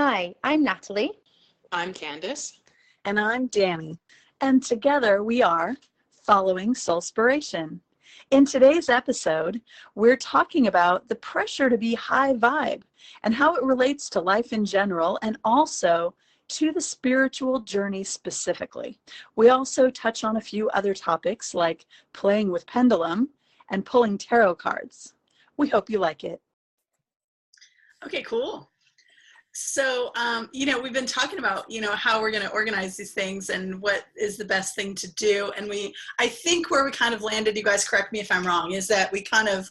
Hi, I'm Natalie. I'm Candice. And I'm Danny. And together we are Following Soulspiration. In today's episode, we're talking about the pressure to be high vibe and how it relates to life in general and also to the spiritual journey specifically. We also touch on a few other topics like playing with Pendulum and pulling tarot cards. We hope you like it. Okay, cool. So, we've been talking about, how we're going to organize these things and what is the best thing to do. And I think where we kind of landed, you guys correct me if I'm wrong, is that we kind of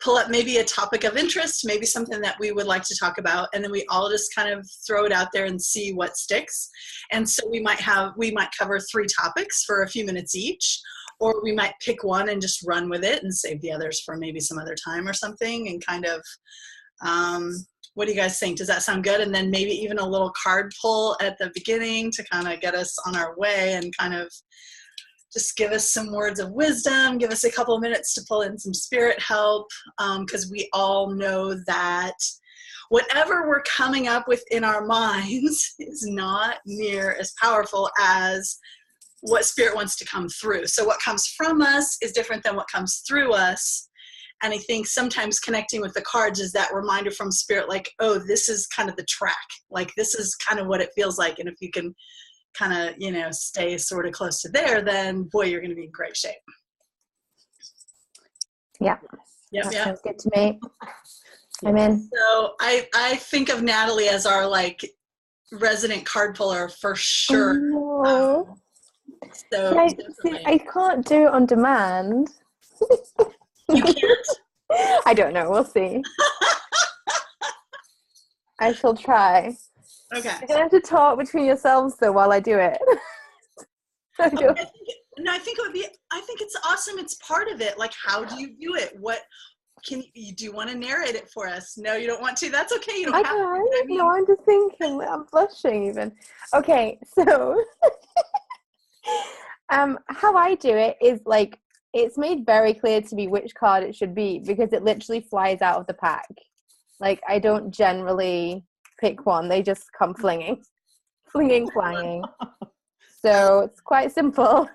pull up maybe a topic of interest, maybe something that we would like to talk about. And then we all just kind of throw it out there and see what sticks. And so we might cover 3 topics for a few minutes each, or we might pick one and just run with it and save the others for maybe some other time or something and kind of, what do you guys think? Does that sound good? And then maybe even a little card pull at the beginning to kind of get us on our way and kind of just give us some words of wisdom, give us a couple of minutes to pull in some spirit help, because we all know that whatever we're coming up with in our minds is not near as powerful as what spirit wants to come through. So what comes from us is different than what comes through us. And I think sometimes connecting with the cards is that reminder from spirit, like, oh, this is kind of the track. Like, this is kind of what it feels like. And if you can kind of, stay sort of close to there, then, boy, you're going to be in great shape. Yeah. Yep. Sounds good to me. I'm in. So I think of Natalie as our, resident card puller for sure. Oh. I can't do it on demand. You can't? I don't know. We'll see. I shall try. Okay. You're gonna have to talk between yourselves though while I do it. I think it's awesome. It's part of it. Like, how do you do it? What do you want to narrate it for us? No, you don't want to. That's okay. You don't have to. No, I'm just thinking. I'm blushing even. Okay, so how I do it is it's made very clear to me which card it should be because it literally flies out of the pack. Like, I don't generally pick one. They just come flinging. So it's quite simple.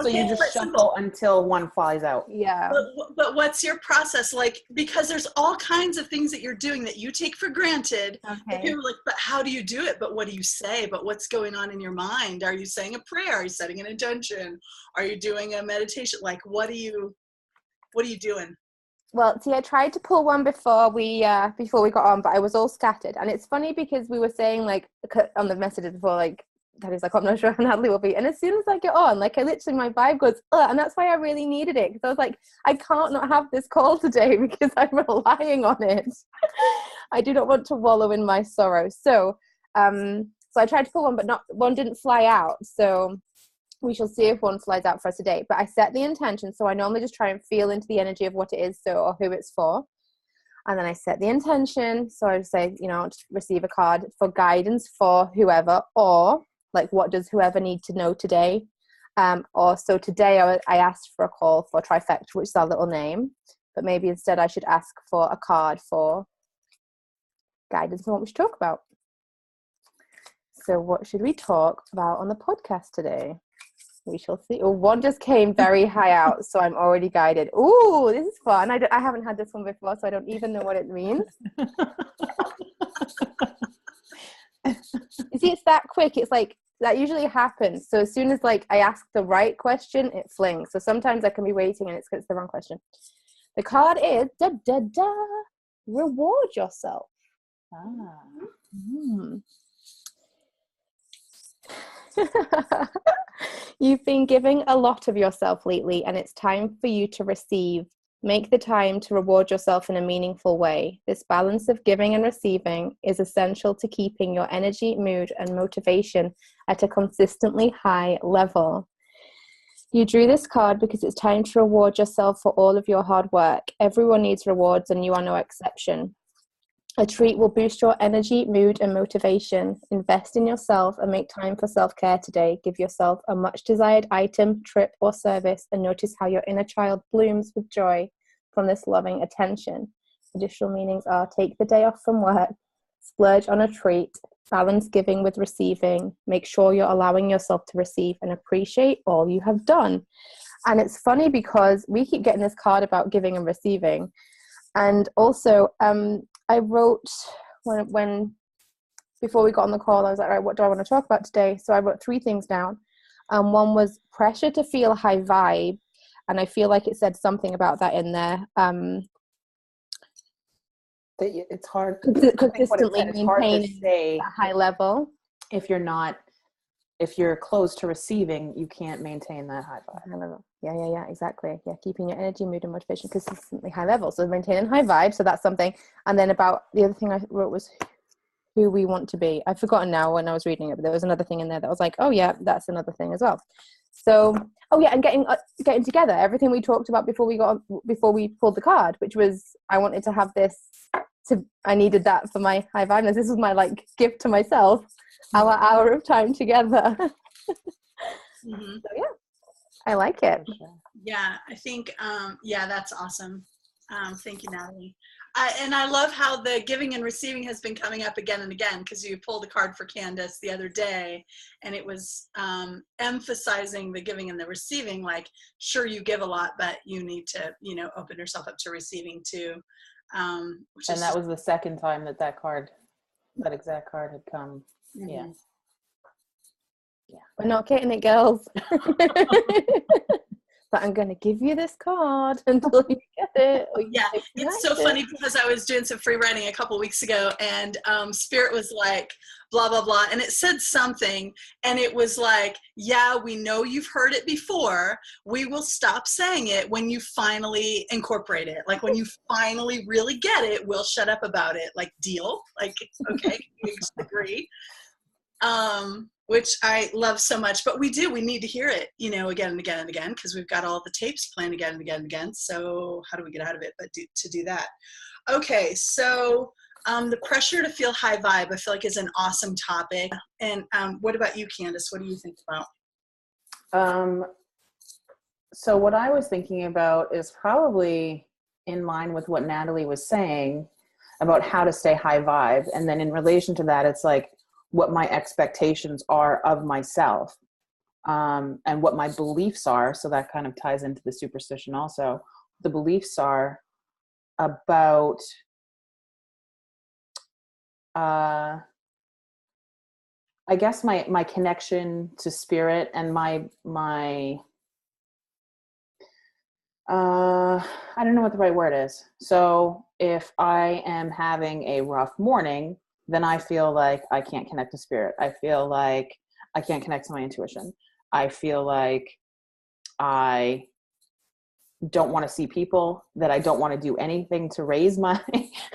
So you just shuffle until one flies out. Yeah. But what's your process like? Because there's all kinds of things that you're doing that you take for granted. Okay. People are like, but how do you do it? But what do you say? But what's going on in your mind? Are you saying a prayer? Are you setting an intention? Are you doing a meditation? Like, what are you doing? Well, see, I tried to pull one before we got on, but I was all scattered. And it's funny because we were saying on the messages before, that is I'm not sure how Natalie will be. And as soon as I get on, I literally, my vibe goes, ugh, and that's why I really needed it. Because I was like, I can't not have this call today because I'm relying on it. I do not want to wallow in my sorrow. So I tried to pull one, but one didn't fly out. So we shall see if one flies out for us today. But I set the intention. So I normally just try and feel into the energy of what it is, or who it's for. And then I set the intention. So I just say, just receive a card for guidance for whoever, or what does whoever need to know today? So today I asked for a call for Trifecta, which is our little name, but maybe instead I should ask for a card for guidance on what we should talk about. So what should we talk about on the podcast today? We shall see. Oh, one just came very high out, so I'm already guided. Ooh, this is fun. I haven't had this one before, so I don't even know what it means. You see, it's that quick. It's that usually happens. So as soon as I ask the right question, it flings. So sometimes I can be waiting and it's the wrong question. The card is reward yourself. You've been giving a lot of yourself lately, and it's time for you to receive. Make the time to reward yourself in a meaningful way. This balance of giving and receiving is essential to keeping your energy, mood, and motivation at a consistently high level. You drew this card because it's time to reward yourself for all of your hard work. Everyone needs rewards, and you are no exception. A treat will boost your energy, mood, and motivation. Invest in yourself and make time for self-care today. Give yourself a much-desired item, trip, or service, and notice how your inner child blooms with joy from this loving attention. Additional meanings are: take the day off from work, splurge on a treat, balance giving with receiving, make sure you're allowing yourself to receive and appreciate all you have done. And it's funny because we keep getting this card about giving and receiving. And also, I wrote when before we got on the call, I was like, all right, what do I want to talk about today? So I wrote 3 things down. One was pressure to feel high vibe. And I feel like it said something about that in there. It's hard Consistently it's hard to maintaining say a high level. if you're closed to receiving, you can't maintain that high vibe. Yeah, exactly. Yeah, keeping your energy, mood, and motivation consistently high level. So maintaining high vibe. So that's something. And then about the other thing I wrote was who we want to be. I've forgotten now when I was reading it, but there was another thing in there that was like, oh yeah, that's another thing as well. So, oh yeah, and getting together. Everything we talked about before we pulled the card, which was I wanted to have this. I needed that for my high vibeness. This was my like gift to myself. Our hour of time together. Mm-hmm. So yeah, I like it. Yeah, I think, that's awesome. Thank you, Natalie. And I love how the giving and receiving has been coming up again and again, because you pulled a card for Candice the other day, and it was emphasizing the giving and the receiving, like, sure, you give a lot, but you need to, open yourself up to receiving too. And that was the second time that exact card had come. Mm-hmm. Yeah. We're not getting it, girls. But I'm going to give you this card until you get it. Yeah, it's so funny because I was doing some free writing a couple weeks ago, and Spirit was like, blah, blah, blah. And it said something, and it was like, yeah, we know you've heard it before. We will stop saying it when you finally incorporate it. Like when you finally really get it, we'll shut up about it. Like, deal? Like, okay, we agree. Which I love so much, but we need to hear it, again and again and again, because we've got all the tapes playing again and again and again. So how do we get out of it, but to do that? Okay. So, the pressure to feel high vibe, I feel like is an awesome topic. And, what about you, Candice? What do you think about? So what I was thinking about is probably in line with what Natalie was saying about how to stay high vibe. And then in relation to that, it's like, what my expectations are of myself, and what my beliefs are. So that kind of ties into the superstition also. The beliefs are about, I guess my connection to spirit and my I don't know what the right word is. So if I am having a rough morning, then I feel like I can't connect to spirit. I feel like I can't connect to my intuition. I feel like I don't want to see people, that I don't want to do anything to raise my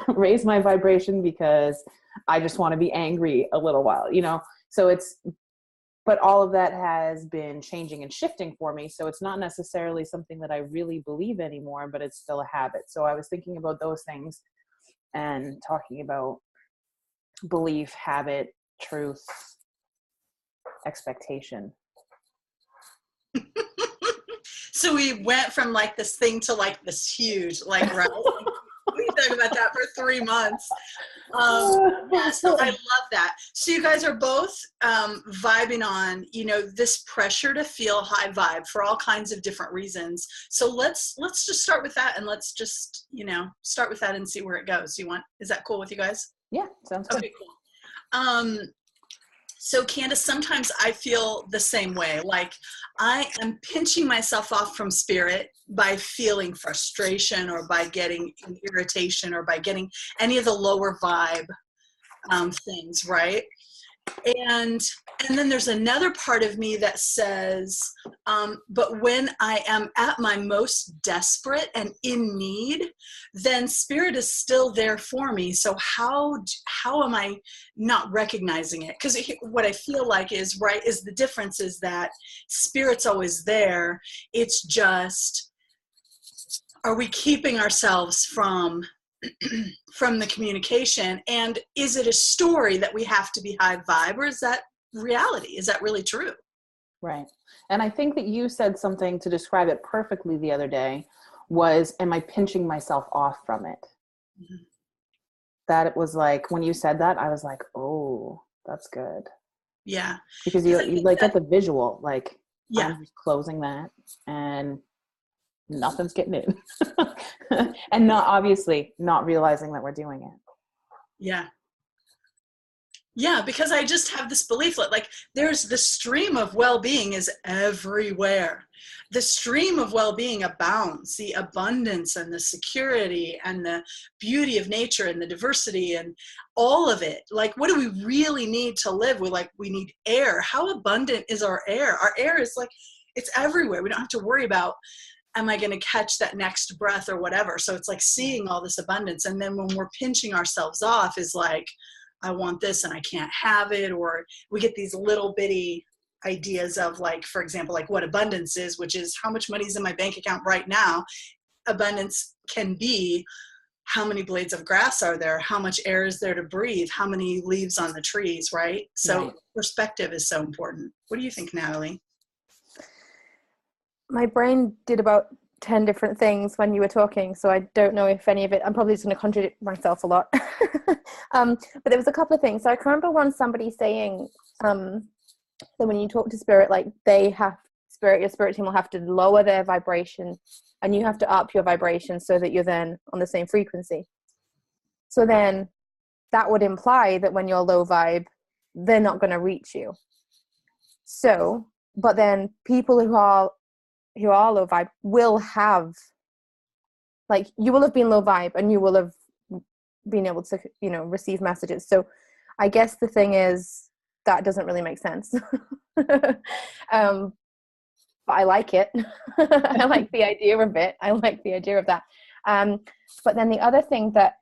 vibration, because I just want to be angry a little while, So but all of that has been changing and shifting for me. So it's not necessarily something that I really believe anymore, but it's still a habit. So I was thinking about those things and talking about belief, habit, truth, expectation. So we went from like this thing to like this huge, like, right? We talked about that for 3 months. So I love that. So you guys are both vibing on, this pressure to feel high vibe for all kinds of different reasons. So let's just start with that, and let's just, start with that and see where it goes. Is that cool with you guys? Yeah, sounds good. Okay, cool. So Candice, sometimes I feel the same way. Like I am pinching myself off from spirit by feeling frustration, or by getting irritation, or by getting any of the lower vibe things, right? And then there's another part of me that says, but when I am at my most desperate and in need, then spirit is still there for me. So how am I not recognizing it? Because what I feel like is the difference is that spirit's always there. It's just, are we keeping ourselves from the communication? And is it a story that we have to be high vibe, or is that reality? Is that really true? Right. And I think that you said something to describe it perfectly the other day was, am I pinching myself off from it? Mhm. That it was like, when you said that, I was like, oh, that's good. Yeah. Because 'Cause you like get the visual, like yeah. I'm just closing that and nothing's getting in. And not obviously not realizing that we're doing it. Yeah. Yeah, because I just have this belief that like there's the stream of well-being is everywhere. The stream of well-being abounds, the abundance and the security and the beauty of nature and the diversity and all of it. Like, what do we really need to live? We need air. How abundant is our air? Our air is like, it's everywhere. We don't have to worry about, am I going to catch that next breath or whatever? So it's like seeing all this abundance. And then when we're pinching ourselves off is like, I want this and I can't have it. Or we get these little bitty ideas of like, for example, like what abundance is, which is how much money is in my bank account right now. Abundance can be how many blades of grass are there? How much air is there to breathe? How many leaves on the trees, right? So Right. perspective is so important. What do you think, Natalie? My brain did about 10 different things when you were talking, so I don't know if any of it, I'm probably just going to contradict myself a lot. But there was a couple of things. So I can remember once somebody saying that when you talk to spirit, like your spirit team will have to lower their vibration and you have to up your vibration so that you're then on the same frequency. So then that would imply that when you're low vibe, they're not going to reach you. So, but then people who are low vibe will have, like, you will have been low vibe and you will have been able to, receive messages. So I guess the thing is that doesn't really make sense. But I like it. I like the idea of it. I like the idea of that. But then the other thing that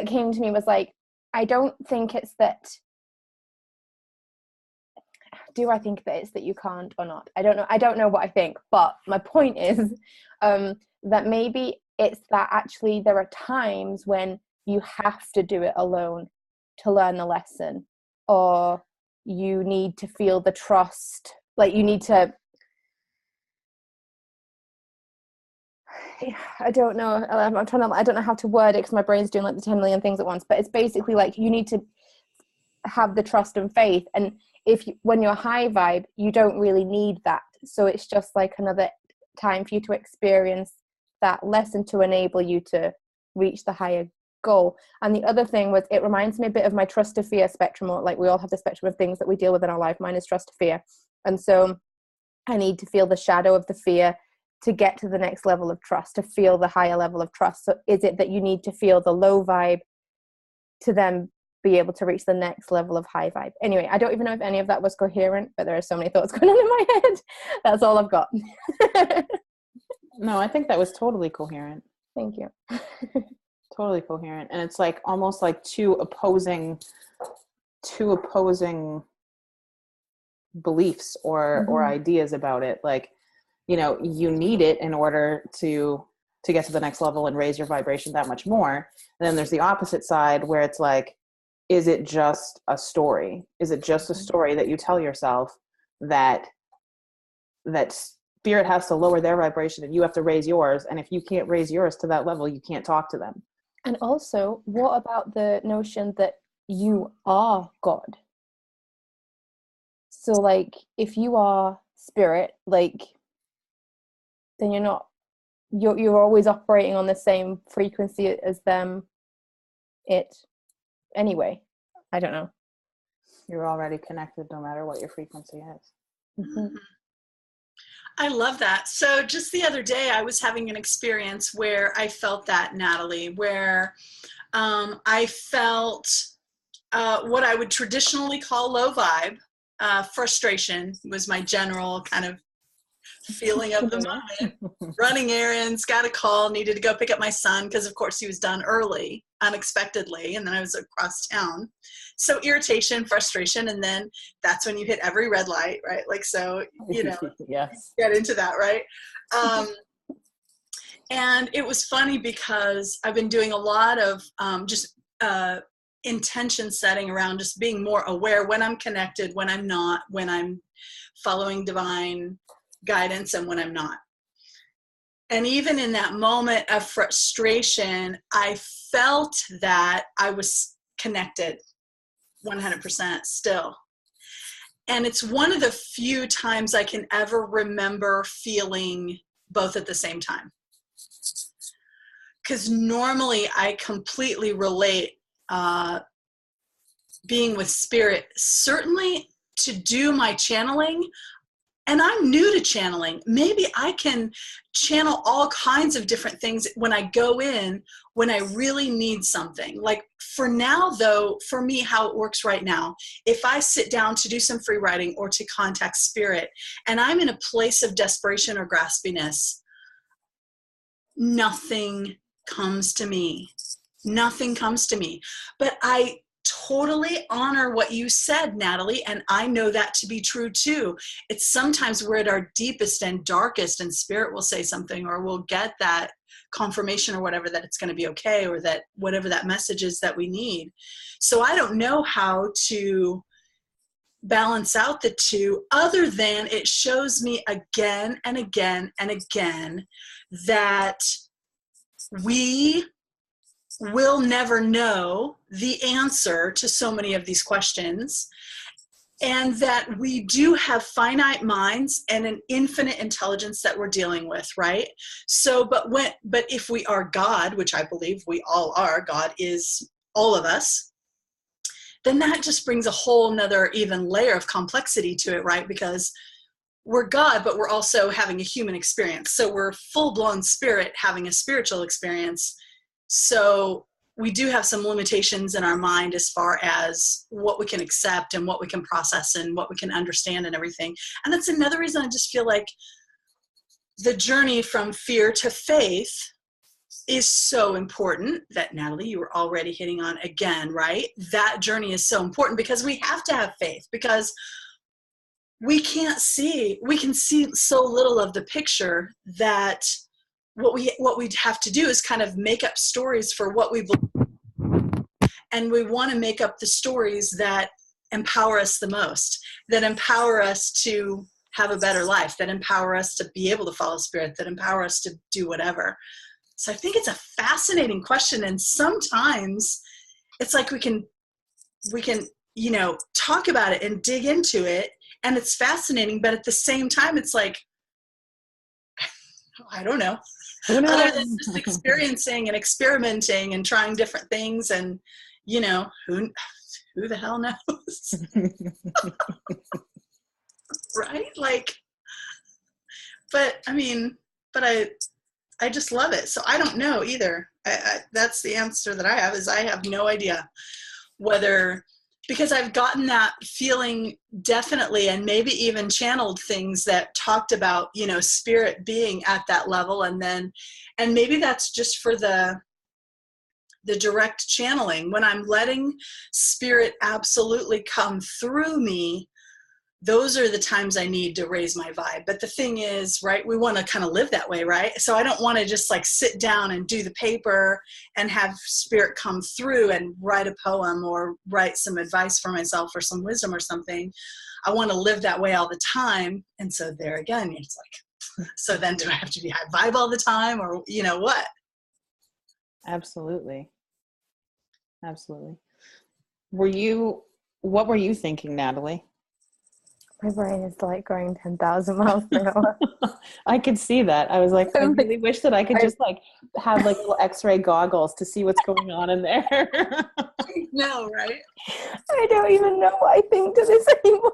came to me was like, I don't think it's that. Do I think that it's that you can't or not? I don't know. I don't know what I think. But my point is that maybe it's that actually there are times when you have to do it alone to learn the lesson, or you need to feel the trust. Like you need to. I don't know. I don't know how to word it because my brain's doing like the 10 million things at once. But it's basically like you need to have the trust and faith. And when you're high vibe, you don't really need that. So it's just like another time for you to experience that lesson to enable you to reach the higher goal. And the other thing was, it reminds me a bit of my trust to fear spectrum. Like we all have the spectrum of things that we deal with in our life. Mine is trust to fear. And so I need to feel the shadow of the fear to get to the next level of trust, to feel the higher level of trust. So is it that you need to feel the low vibe to then be able to reach the next level of high vibe? Anyway, I don't even know if any of that was coherent, but there are so many thoughts going on in my head. That's all I've got. No, I think that was totally coherent. Thank you. Totally coherent. And it's like almost like two opposing beliefs or ideas about it. Like, you need it in order to get to the next level and raise your vibration that much more. And then there's the opposite side where it's like, is it just a story? Is it just a story that you tell yourself that spirit has to lower their vibration and you have to raise yours? And if you can't raise yours to that level, you can't talk to them. And also, what about the notion that you are God? So like, if you are spirit, like, then you're always operating on the same frequency as them. Anyway, I don't know. You're already connected no matter what your frequency is. Mm-hmm. I love that. So just the other day, I was having an experience where I felt that, Natalie, where I felt what I would traditionally call low vibe. Frustration was my general kind of feeling of the moment. Running errands, got a call, needed to go pick up my son because of course he was done early, unexpectedly, and then I was across town. So irritation, frustration, and then that's when you hit every red light, right? Like, so, Yes. Get into that, right? And it was funny because I've been doing a lot of intention setting around just being more aware when I'm connected, when I'm not, when I'm following divine guidance, and when I'm not. And even in that moment of frustration, I felt that I was connected 100% still. And it's one of the few times I can ever remember feeling both at the same time. Because normally I completely relate being with spirit, certainly to do my channeling. And I'm new to channeling. Maybe I can channel all kinds of different things when I go in, when I really need something. Like for now, though, for me, how it works right now, if I sit down to do some free writing or to contact spirit, and I'm in a place of desperation or graspiness, nothing comes to me. Nothing comes to me. But I totally honor what you said, Natalie, and I know that to be true too. It's sometimes we're at our deepest and darkest and spirit will say something, or we'll get that confirmation or whatever that it's going to be okay, or that whatever that message is that we need. So I don't know how to balance out the two, other than it shows me again and again and again that we will never know the answer to so many of these questions, and that we do have finite minds and an infinite intelligence that we're dealing with, right? So, but if we are God, which I believe we all are, God is all of us, then that just brings a whole nother even layer of complexity to it, right? Because we're God, but we're also having a human experience. So we're full-blown spirit having a spiritual experience. So we do have some limitations in our mind as far as what we can accept and what we can process and what we can understand and everything. And that's another reason I just feel like the journey from fear to faith is so important, that Natalie, you were already hitting on again, right? That journey is so important because we have to have faith, because we can see so little of the picture that what we have to do is kind of make up stories for what we believe. And we want to make up the stories that empower us the most, that empower us to have a better life, that empower us to be able to follow spirit, that empower us to do whatever. So I think it's a fascinating question. And sometimes it's like we can, talk about it and dig into it, and it's fascinating, but at the same time, it's like, I don't know. Other than just experiencing and experimenting and trying different things, and who the hell knows? Right? Like, but I just love it. So I don't know either. That's the answer that I have, is I have no idea whether, because I've gotten that feeling definitely, and maybe even channeled things that talked about, spirit being at that level. And maybe that's just for the direct channeling. When I'm letting spirit absolutely come through me, those are the times I need to raise my vibe. But the thing is, right, we want to kind of live that way, right? So I don't want to just like sit down and do the paper and have spirit come through and write a poem or write some advice for myself or some wisdom or something. I want to live that way all the time. And so there again, it's like, so then do I have to be high vibe all the time, or what? Absolutely. What were you thinking, Natalie? My brain is like going 10,000 miles per hour. I could see that. I was like, I really wish that I could just like have like little X-ray goggles to see what's going on in there. No, right? I don't even know what I think to this anymore.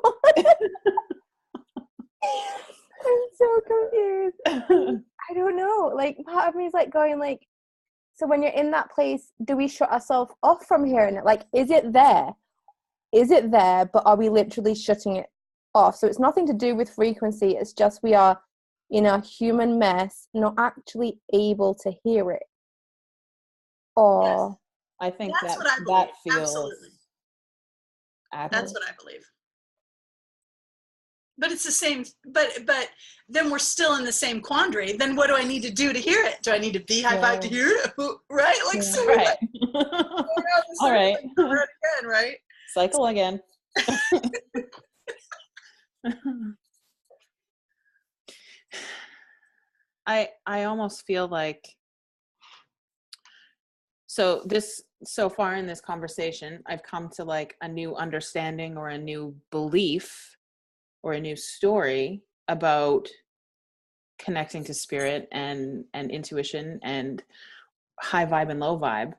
I'm so confused. I don't know. Like, part of me is like going like, so when you're in that place, do we shut ourselves off from hearing it? Like, is it there? Is it there? But are we literally shutting it off? So it's nothing to do with frequency. It's just we are in a human mess, not actually able to hear it. Or Yes. I think that's what I believe. That feels absolutely. That's what I believe. But it's the same. But then we're still in the same quandary. Then what do I need to do to hear it? Do I need to be high five to hear it? Right? Like, so right. All right. Again, right? Cycle again. I almost feel like, so far in this conversation, I've come to like a new understanding or a new belief or a new story about connecting to spirit and intuition and high vibe and low vibe.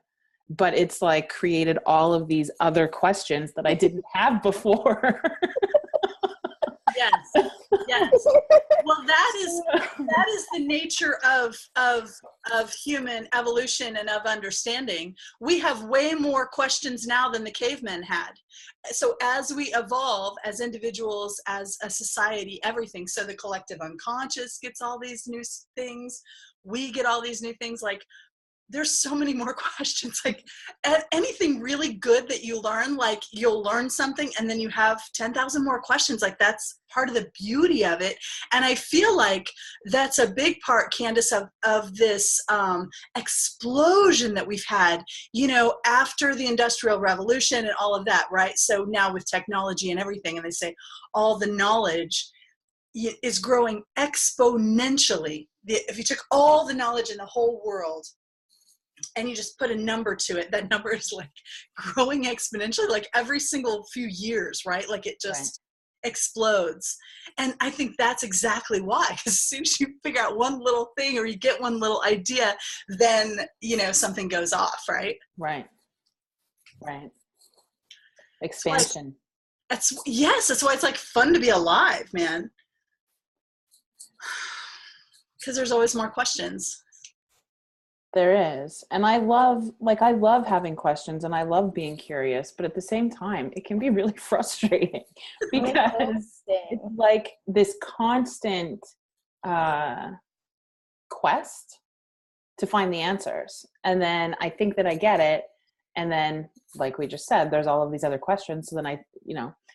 But it's like created all of these other questions that I didn't have before. Yes. Yes. Well, that is the nature of human evolution and of understanding. We have way more questions now than the cavemen had. So as we evolve as individuals, as a society, everything. So the collective unconscious gets all these new things. We get all these new things. Like, there's so many more questions. Like, anything really good that you learn, like you'll learn something and then you have 10,000 more questions. Like, that's part of the beauty of it. And I feel like that's a big part, Candice, of this explosion that we've had, you know, after the Industrial Revolution and all of that, right? So now with technology and everything, and they say all the knowledge is growing exponentially. If you took all the knowledge in the whole world and you just put a number to it, that number is like growing exponentially, like every single few years, right? Like it just explodes. And I think that's exactly why, because as soon as you figure out one little thing or you get one little idea, then, you know, something goes off, right? Right. Expansion. That's why it's like fun to be alive, man. Because there's always more questions. There is. And I love having questions and I love being curious, but at the same time, it can be really frustrating because it's like this constant quest to find the answers. And then I think that I get it. And then, like we just said, there's all of these other questions. So then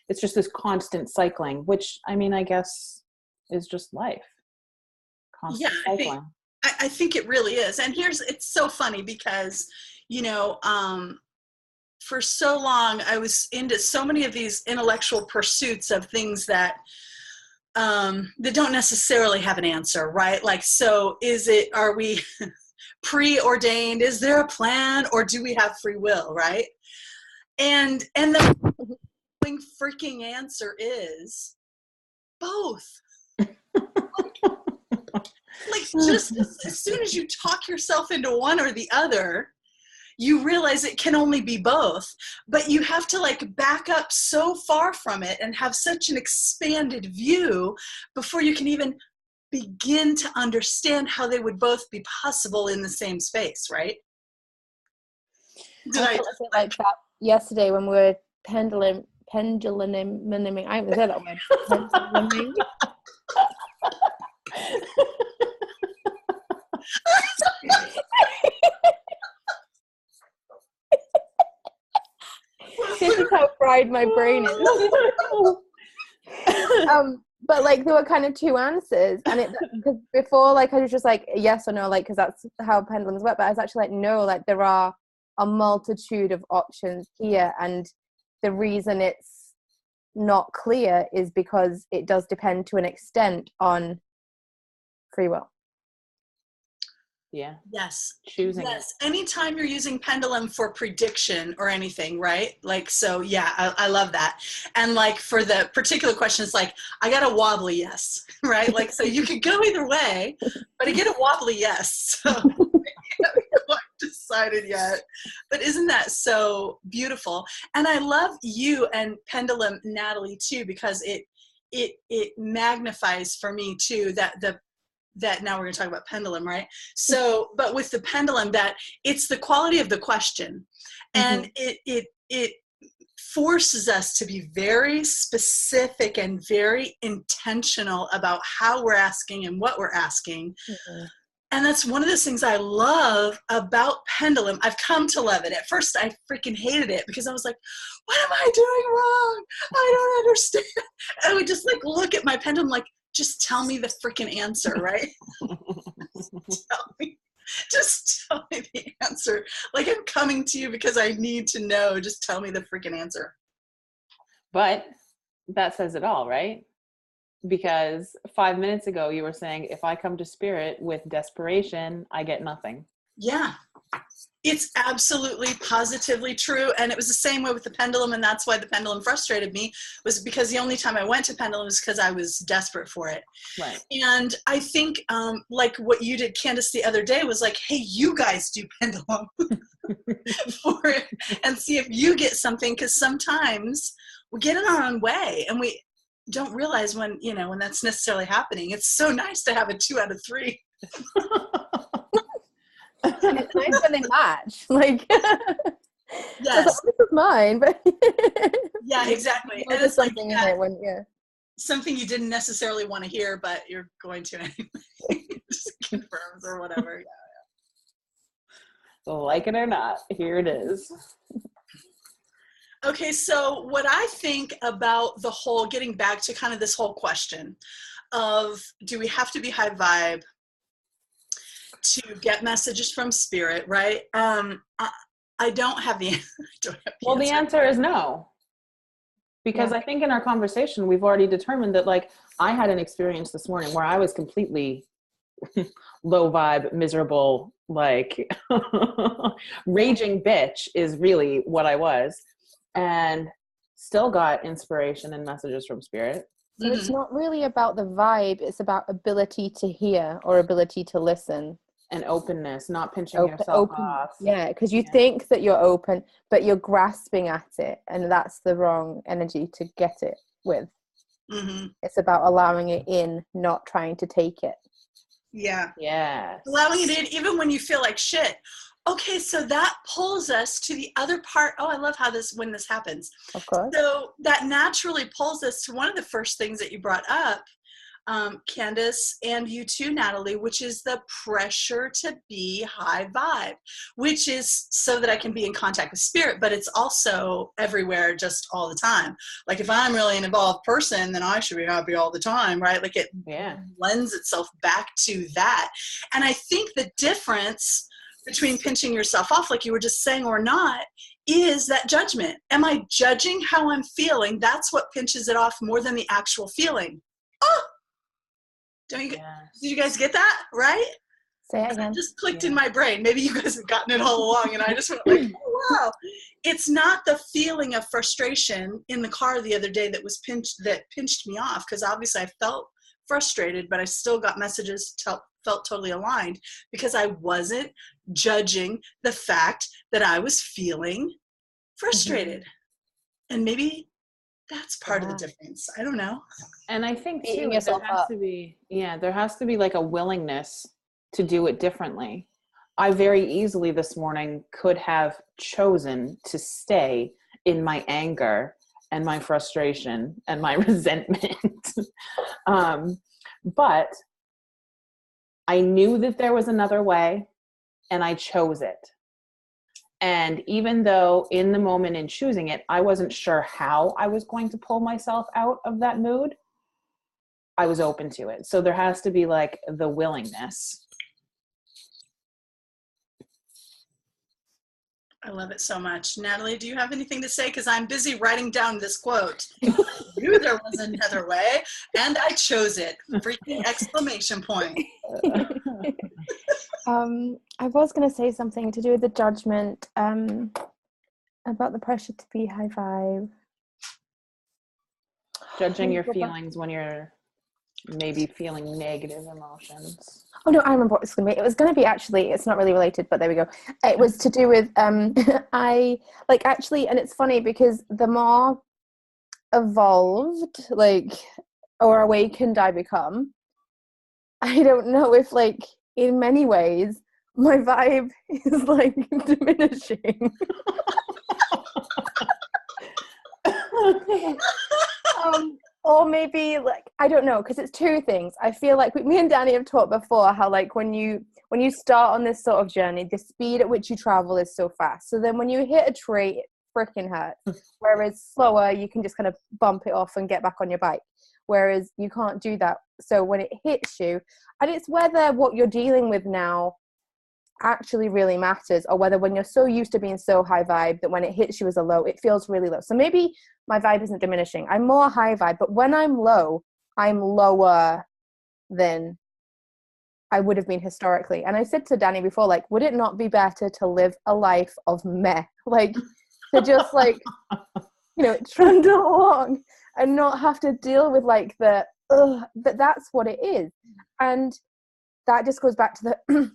it's just this constant cycling, which, I mean, I guess is just life. Constant cycling. I think it really is. And it's so funny because, you know, for so long, I was into so many of these intellectual pursuits of things that don't necessarily have an answer, right? Like, so are we preordained? Is there a plan, or do we have free will, right? And the freaking answer is both. Like, just as soon as you talk yourself into one or the other, you realize it can only be both. But you have to like back up so far from it and have such an expanded view before you can even begin to understand how they would both be possible in the same space, right? I felt like that yesterday when we were pendulum. I haven't said that word. Penduluming. This is how fried my brain is. But like there were kind of two answers, and because before, like I was just like yes or no, like because that's how pendulums work. But I was actually like no, like there are a multitude of options here, and the reason it's not clear is because it does depend to an extent on free will. Yeah. Yes. Choosing. Yes. Anytime you're using pendulum for prediction or anything, right? Like, so yeah, I love that. And like for the particular questions, like I got a wobbly yes, right? Like, so you could go either way, but I get a wobbly yes. So I haven't quite decided yet. But isn't that so beautiful? And I love you and pendulum, Natalie, too, because it magnifies for me too that now we're going to talk about pendulum, right? So, but with the pendulum, that it's the quality of the question, and it forces us to be very specific and very intentional about how we're asking and what we're asking. And that's one of those things I love about pendulum. I've come to love it. At first, I freaking hated it because I was like, what am I doing wrong? I don't understand. I would just like look at my pendulum like, just tell me the freaking answer, right? Just tell me the answer. Like I'm coming to you because I need to know. Just tell me the freaking answer. But that says it all, right? because 5 minutes ago you were saying if I come to spirit with desperation, I get nothing. Yeah. It's absolutely positively true. And it was the same way with the pendulum. And that's why the pendulum frustrated me, was because the only time I went to pendulum was because I was desperate for it. Right. And I think like what you did, Candice, the other day was like, hey, you guys do pendulum for it and see if you get something. Because sometimes we get in our own way and we don't realize when, you know, when that's necessarily happening. It's so nice to have a 2 out of 3. And it's nice when they match. Like, yes, this is mine, but yeah, exactly. And there's it's like something in it when something you didn't necessarily want to hear, but you're going to anyway. Just confirms or whatever. Yeah. So like it or not, here it is. Okay, so what I think about the whole, getting back to kind of this whole question of, do we have to be high vibe to get messages from spirit, right? I don't have the answer. Well, the answer is no. Because I think in our conversation, we've already determined that, like, I had an experience this morning where I was completely low vibe, miserable, like raging bitch is really what I was, and still got inspiration and messages from spirit. So it's not really about the vibe, it's about ability to hear or ability to listen. And openness, not pinching yourself off. Yeah, because you think that you're open, but you're grasping at it, and that's the wrong energy to get it with. It's about allowing it in, not trying to take it. Yeah. Yeah. Allowing it in, even when you feel like shit. Okay, so that pulls us to the other part. Oh, I love how when this happens. Of course. So that naturally pulls us to one of the first things that you brought up, Candice, and you too, Natalie, which is the pressure to be high vibe, which is so that I can be in contact with spirit, but it's also everywhere just all the time. Like if I'm really an evolved person, then I should be happy all the time, right? Like it lends itself back to that. And I think the difference between pinching yourself off, like you were just saying, or not, is that judgment. Am I judging how I'm feeling? That's what pinches it off more than the actual feeling. Oh! Did you guys get that? Right? Say it again. It just clicked in my brain. Maybe you guys have gotten it all along, and I just went like, oh, wow. It's not the feeling of frustration in the car the other day that pinched me off, because obviously I felt frustrated, but I still got messages, felt totally aligned, because I wasn't judging the fact that I was feeling frustrated. And maybe that's part of the difference. I don't know. And I think too, there has to be like a willingness to do it differently. I very easily this morning could have chosen to stay in my anger and my frustration and my resentment. But I knew that there was another way, and I chose it. And even though in the moment in choosing it, I wasn't sure how I was going to pull myself out of that mood, I was open to it. So there has to be like the willingness. I love it so much. Natalie, do you have anything to say? Because I'm busy writing down this quote. I knew there was another way, and I chose it. Freaking exclamation point. I was going to say something to do with the judgment, about the pressure to be high vibe. Judging your feelings when you're maybe feeling negative emotions. Oh no, I remember what it's going to be. It was going to be, actually, it's not really related, but there we go. It was to do with, I like actually, and it's funny because the more evolved, like, or awakened I become, I don't know if, like, in many ways, my vibe is like diminishing. Or maybe, like, I don't know, because it's two things. I feel like me and Danny have talked before how, like, when you start on this sort of journey, the speed at which you travel is so fast. So then when you hit a tree, it freaking hurts. Whereas slower, you can just kind of bump it off and get back on your bike. Whereas you can't do that. So when it hits you, and it's whether what you're dealing with now actually really matters, or whether when you're so used to being so high vibe that when it hits you as a low, it feels really low. So maybe my vibe isn't diminishing. I'm more high vibe, but when I'm low, I'm lower than I would have been historically. And I said to Danny before, like, would it not be better to live a life of meh? Like, to just like, trundle along and not have to deal with like but that's what it is. And that just goes back to the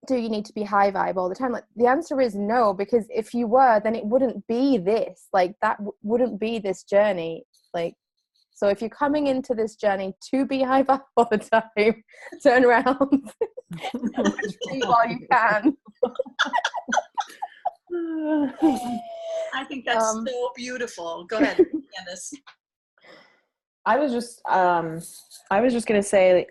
do you need to be high vibe all the time? Like, the answer is no, because if you were, then it wouldn't be this, like, that wouldn't be this journey. Like, so if you're coming into this journey to be high vibe all the time, turn around while you can. I think that's so beautiful. Go ahead, Candice. I was just going to say,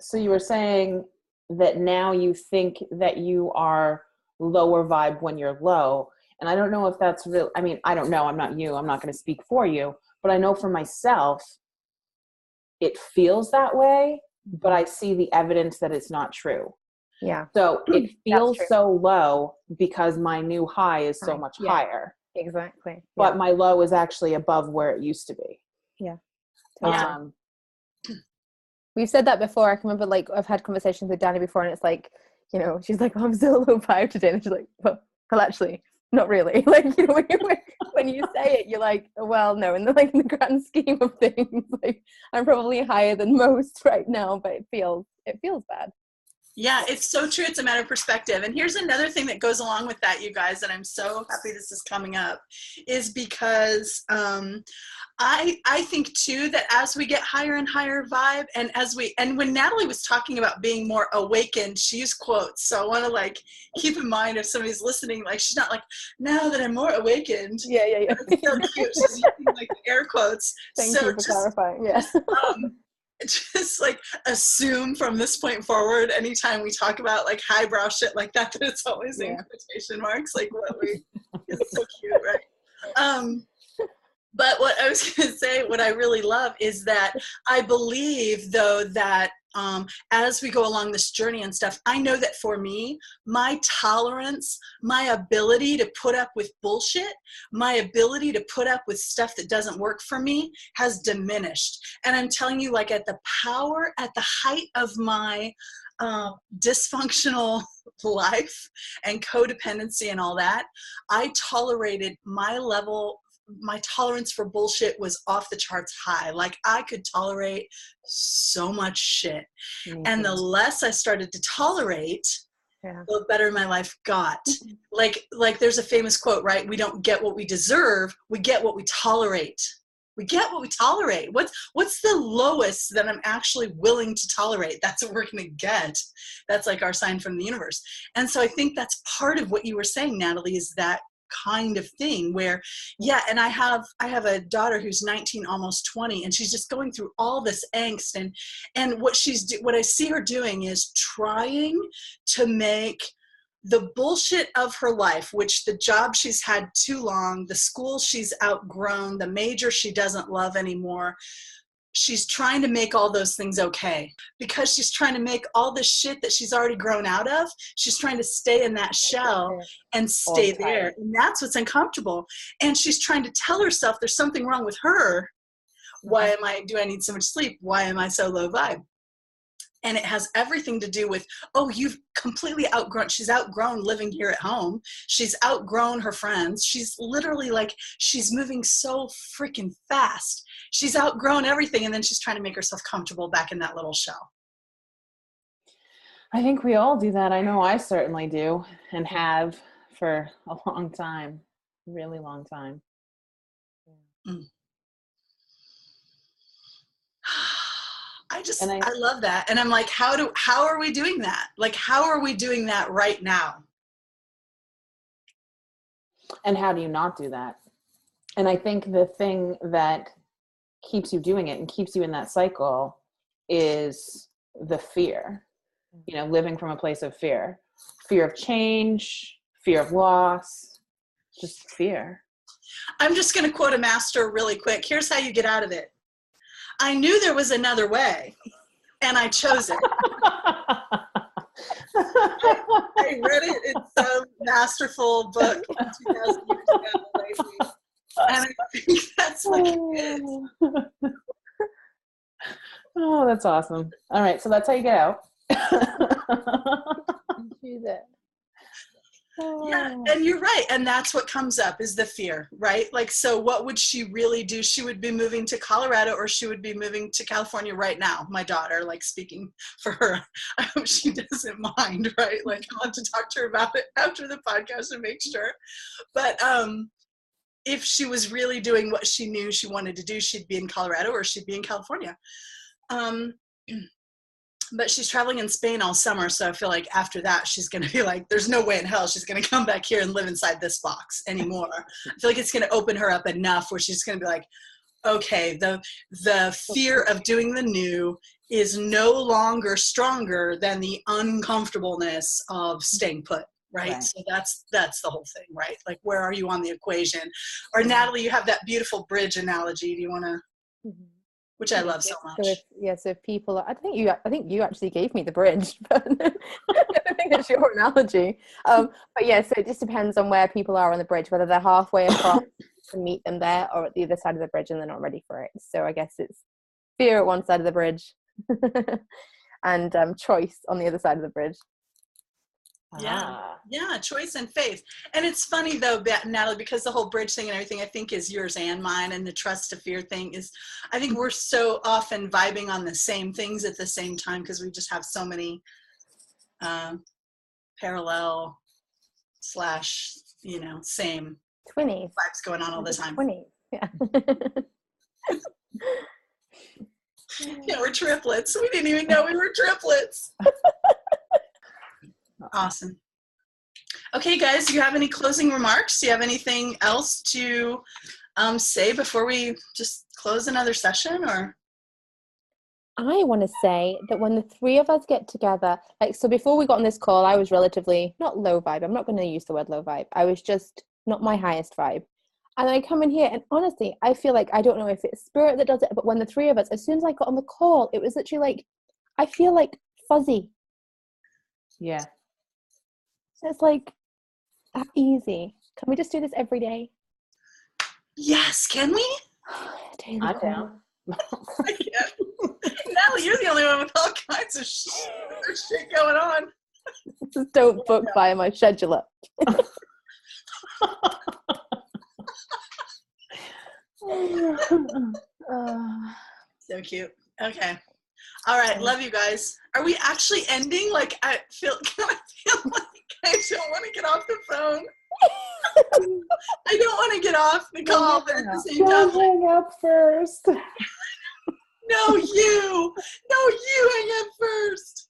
so you were saying that now you think that you are lower vibe when you're low. And I don't know if that's real. I mean, I don't know. I'm not you. I'm not going to speak for you. But I know for myself, it feels that way, but I see the evidence that it's not true. Yeah. So it feels so low because my new high is so much higher. Exactly. But my low is actually above where it used to be. Yeah. Totally. We've said that before. I can remember, like, I've had conversations with Danny before, and it's like, she's like, oh, I'm so low vibe today. And she's like, well, actually, not really. Like, when you say it, you're like, well, no, in the grand scheme of things, like, I'm probably higher than most right now, but it feels bad. Yeah, it's so true. It's a matter of perspective. And here's another thing that goes along with that, you guys, and I'm so happy this is coming up, is because I think too that as we get higher and higher vibe, and when Natalie was talking about being more awakened, she used quotes. So I want to like keep in mind if somebody's listening, like she's not like, now that I'm more awakened. Yeah. It's so cute. She's using like air quotes. Thank you for clarifying. Yeah. Just like assume from this point forward, anytime we talk about like highbrow shit like that it's always in quotation marks, like it's so cute, right? But what I was going to say, what I really love is that I believe, though, that as we go along this journey and stuff, I know that for me, my tolerance, my ability to put up with bullshit, my ability to put up with stuff that doesn't work for me has diminished. And I'm telling you, like at the height of my dysfunctional life and codependency and all that, I tolerated my tolerance for bullshit was off the charts high. Like I could tolerate so much shit. Mm-hmm. And the less I started to tolerate, the better my life got. Like there's a famous quote, right? We don't get what we deserve. We get what we tolerate. We get what we tolerate. What's the lowest that I'm actually willing to tolerate? That's what we're going to get. That's like our sign from the universe. And so I think that's part of what you were saying, Natalie, is that kind of thing where, and I have a daughter who's 19, almost 20, and she's just going through all this angst, and what I see her doing is trying to make the bullshit of her life, which the job she's had too long, the school she's outgrown, the major she doesn't love anymore, she's trying to make all those things okay, because she's trying to make all the shit that she's already grown out of, she's trying to stay in that shell and stay there. And that's what's uncomfortable. And she's trying to tell herself there's something wrong with her. Why do I need so much sleep? Why am I so low vibe? And it has everything to do with, you've completely she's outgrown living here at home. She's outgrown her friends. She's literally she's moving so freaking fast. She's outgrown everything. And then she's trying to make herself comfortable back in that little shell. I think we all do that. I know I certainly do, and have for a long time, really long time. Mm. I love that. And I'm like, how are we doing that? Like, how are we doing that right now? And how do you not do that? And I think the thing that keeps you doing it and keeps you in that cycle is the fear, living from a place of fear of change, fear of loss, just fear. I'm just going to quote a master really quick. Here's how you get out of it. I knew there was another way, and I chose it. I read it in some masterful book 2,000 years ago, lately, and I think that's what it is. That's awesome. All right, so that's how you get out. Do that. Yeah, and you're right. And that's what comes up is the fear, right? Like, so what would she really do? She would be moving to Colorado, or she would be moving to California right now. My daughter, like, speaking for her, I hope she doesn't mind, right? Like, I'll have to talk to her about it after the podcast and make sure. But if she was really doing what she knew she wanted to do, she'd be in Colorado or she'd be in California. But she's traveling in Spain all summer, so I feel like after that, she's going to be like, there's no way in hell she's going to come back here and live inside this box anymore. I feel like it's going to open her up enough where she's going to be like, okay, the fear of doing the new is no longer stronger than the uncomfortableness of staying put, right? So that's the whole thing, right? Like, where are you on the equation? Or Natalie, you have that beautiful bridge analogy. Do you want to... Mm-hmm. Which I love so much. So if people, I think you actually gave me the bridge, but I think it's your analogy. But yeah, so it just depends on where people are on the bridge, whether they're halfway across to meet them there, or at the other side of the bridge and they're not ready for it. So I guess it's fear at one side of the bridge, and choice on the other side of the bridge. Yeah, choice and faith. And it's funny though, Natalie, because the whole bridge thing and everything, I think, is yours and mine, and the trust to fear thing is, I think we're so often vibing on the same things at the same time because we just have so many parallel / same twinnies vibes going on all the time. Twinnies, yeah. Yeah, we're triplets. We didn't even know we were triplets. Awesome. Okay, guys, do you have any closing remarks? Do you have anything else to say before we just close another session? Or I want to say that when the three of us get together, like, so before we got on this call, I was relatively not low vibe. I'm not going to use the word low vibe. I was just not my highest vibe. And I come in here and honestly, I feel like, I don't know if it's spirit that does it, but when the three of us, as soon as I got on the call, it was literally like, I feel like fuzzy. Yeah. It's like that easy. Can we just do this every day? Yes, can we? I'm down. I can't. Natalie, you're the only one with all kinds of shit going on. Just don't book via my scheduler. So cute. Okay. All right. Love you guys. Are we actually ending? Like, I feel like I don't want to get off the phone. I don't want to get off the call, but at the same time, hang up first. No, you hang up first.